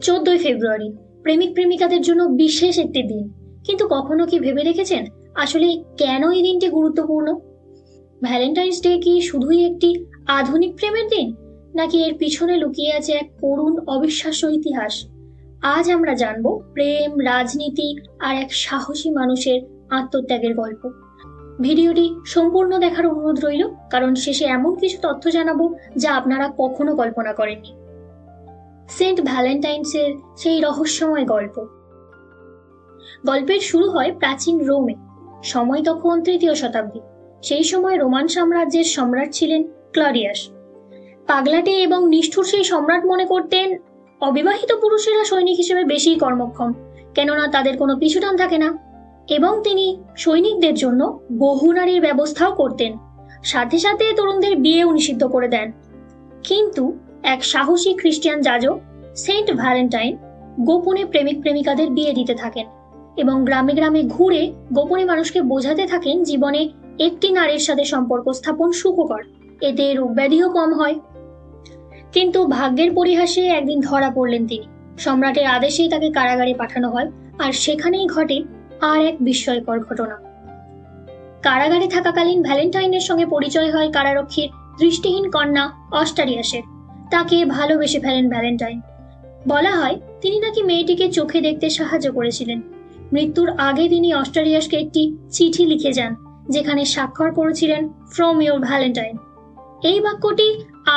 14 ফেব্রুয়ারি প্রেমিক প্রেমিকাদের জন্য বিশেষ একটি দিন। কিন্তু কখনো কি ভেবে দেখেছেন আসলে কেন এই দিনটি গুরুত্বপূর্ণ? ভ্যালেন্টাইন্স ডে কি শুধুই একটি আধুনিক প্রেমের দিন, নাকি এর পিছনে লুকিয়ে আছে এক করুণ অবিশ্বাস্য ইতিহাস? আজ আমরা জানবো প্রেম, রাজনীতি আর এক সাহসী মানুষের আত্মত্যাগের গল্প। ভিডিওটি সম্পূর্ণ দেখার অনুরোধ রইল, কারণ শেষে এমন কিছু তথ্য জানাবো যা আপনারা কখনো কল্পনা করেননি। সেন্ট ভ্যালেন্টাইন্সের সেই রহস্যময় গল্প। গল্পের শুরু হয় প্রাচীন রোমে। সময় তখন 3য় শতাব্দী। সেই সময় রোমান সাম্রাজ্যের সম্রাট ছিলেন ক্লডিয়াস। পাগলাটে এবং নিষ্ঠুর সেই সম্রাট মনে করতেন অবিবাহিত পুরুষেরা সৈনিক হিসেবে বেশি কর্মক্ষম, কেননা তাদের কোনো পিছুটান থাকে না। এবং তিনি সৈনিকদের জন্য বহু নারীর ব্যবস্থাও করতেন, সাথে সাথে তরুণদের বিয়েও নিষিদ্ধ করে দেন। কিন্তু এক সাহসী খ্রিস্টান যাজক সেন্ট ভ্যালেন্টাইন গোপনে প্রেমিক প্রেমিকাদের বিয়ে দিতে থাকেন এবং গ্রামে গ্রামে ঘুরে গোপনে মানুষকে বোঝাতে থাকেন জীবনে একটি নারীর সাথে সম্পর্ক স্থাপন সুখকর, এতে রোগ ব্যাধিও কম হয়। কিন্তু ভাগ্যের পরিহাসে একদিন ধরা পড়লেন তিনি। সম্রাটের আদেশেই তাকে কারাগারে পাঠানো হয়, আর সেখানেই ঘটে আর এক বিস্ময়কর ঘটনা। কারাগারে থাকাকালীন ভ্যালেন্টাইনের সঙ্গে পরিচয় হয় কারারক্ষীর দৃষ্টিহীন কন্যা অস্টারিয়াসের। তাকে ভালোবেসে ফেলেন ভ্যালেন্টাইন। বলা হয় তিনি নাকি মেয়েটিকে চোখে দেখতে সাহায্য করেছিলেন। মৃত্যুর আগে তিনি অস্টারিয়াসকে একটি চিঠি লিখে যান, যেখানে স্বাক্ষর করেছিলেন ফ্রম ইউর ভ্যালেন্টাইন। এই বাক্যটি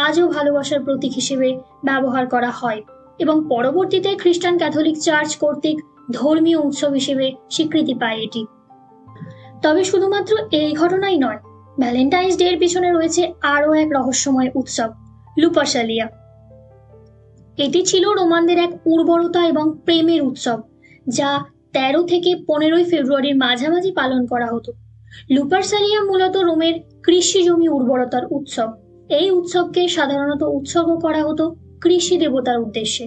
আজও ভালোবাসার প্রতীক হিসেবে ব্যবহার করা হয় এবং পরবর্তীতে খ্রিস্টান ক্যাথলিক চার্চ কর্তৃক ধর্মীয় উৎসব হিসেবে স্বীকৃতি পায় এটি। তবে শুধুমাত্র এই ঘটনাই নয়, ভ্যালেন্টাইন্স ডে এর পিছনে রয়েছে আরও এক রহস্যময় উৎসব, লুপারসালিয়া। এটি ছিল রোমানদের এক উর্বরতা এবং প্রেমের উৎসব, যা 13 থেকে 15 ফেব্রুয়ারির মাঝামাঝি পালন করা হতো। লুপারসালিয়া মূলত রোমের কৃষি জমি উর্বরতার উৎসব। এই উৎসবকে সাধারণত উৎসর্গ করা হতো কৃষি দেবতার উদ্দেশ্যে।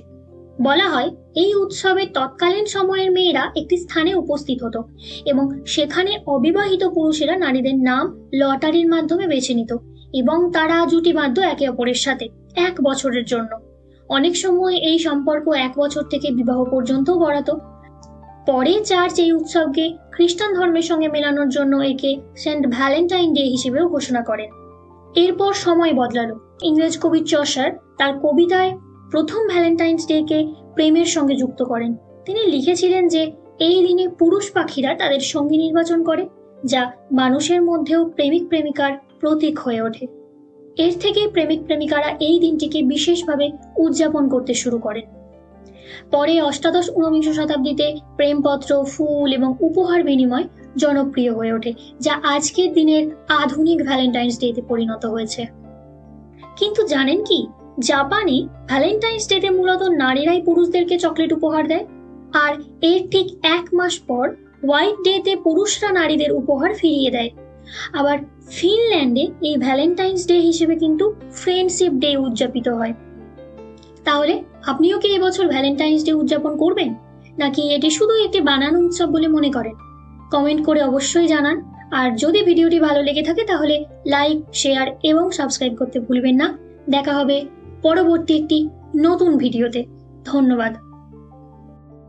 বলা হয় এই উৎসবে তৎকালীন সময়ের মেয়েরা একটি স্থানে উপস্থিত হতো এবং সেখানে অবিবাহিত পুরুষেরা নারীদের নাম লটারির মাধ্যমে বেছে নিত এবং তারা জুটি বাঁধত একে অপরের সাথে 1 বছরের জন্য। অনেক সময় এই সম্পর্ক 1 বছর থেকে বিবাহ পর্যন্ত গড়াতো। পরে চার্চ এই উৎসবকে খ্রিস্টান ধর্মের সঙ্গে মেলানোর জন্য একে সেন্ট ভ্যালেন্টাইন ডে হিসেবেও ঘোষণা করেন। এরপর সময় বদলালো। ইংরেজ কবি চসার তার কবিতায় প্রথম ভ্যালেন্টাইন্স ডে কে প্রেমের সঙ্গে যুক্ত করেন। তিনি লিখেছিলেন যে এই দিনে পুরুষ পাখিরা তাদের সঙ্গী নির্বাচন করে, যা মানুষের মধ্যেও প্রেমিক প্রেমিকার প্রতীক হয়ে ওঠে। এর থেকেই প্রেমিক প্রেমিকারা এই দিনটিকে বিশেষভাবে উদযাপন করতে শুরু করেন। পরে অষ্টাদশ-ঊনবিংশ শতাব্দীতে প্রেমপত্র, ফুল এবং উপহার বিনিময় জনপ্রিয় হয়ে ওঠে, যা আজকের দিনের আধুনিক ভ্যালেন্টাইন্স ডেতে পরিণত হয়েছে। কিন্তু জানেন কি, জাপানে ভ্যালেন্টাইন্স ডেতে মূলত নারীরাই পুরুষদেরকে চকলেট উপহার দেয়, আর এর ঠিক 1 মাস পর হোয়াইট ডেতে পুরুষরা নারীদের উপহার ফিরিয়ে দেয়। আবার ফিনল্যান্ডে এই ভ্যালেন্টাইন্স ডে হিসেবে কিন্তু ফ্রেন্ডশিপ ডে উদযাপিত হয়। তাহলে আপনিও কি এবছর ভ্যালেন্টাইন্স ডে উদযাপন করবেন, নাকি এটি শুধু একটি বানানো উৎসব বলে মনে করেন? কমেন্ট করে অবশ্যই জানান। আর যদি ভিডিওটি ভালো লেগে থাকে তাহলে লাইক, শেয়ার এবং সাবস্ক্রাইব করতে ভুলবেন না। দেখা হবে পরবর্তী একটি নতুন ভিডিওতে। ধন্যবাদ।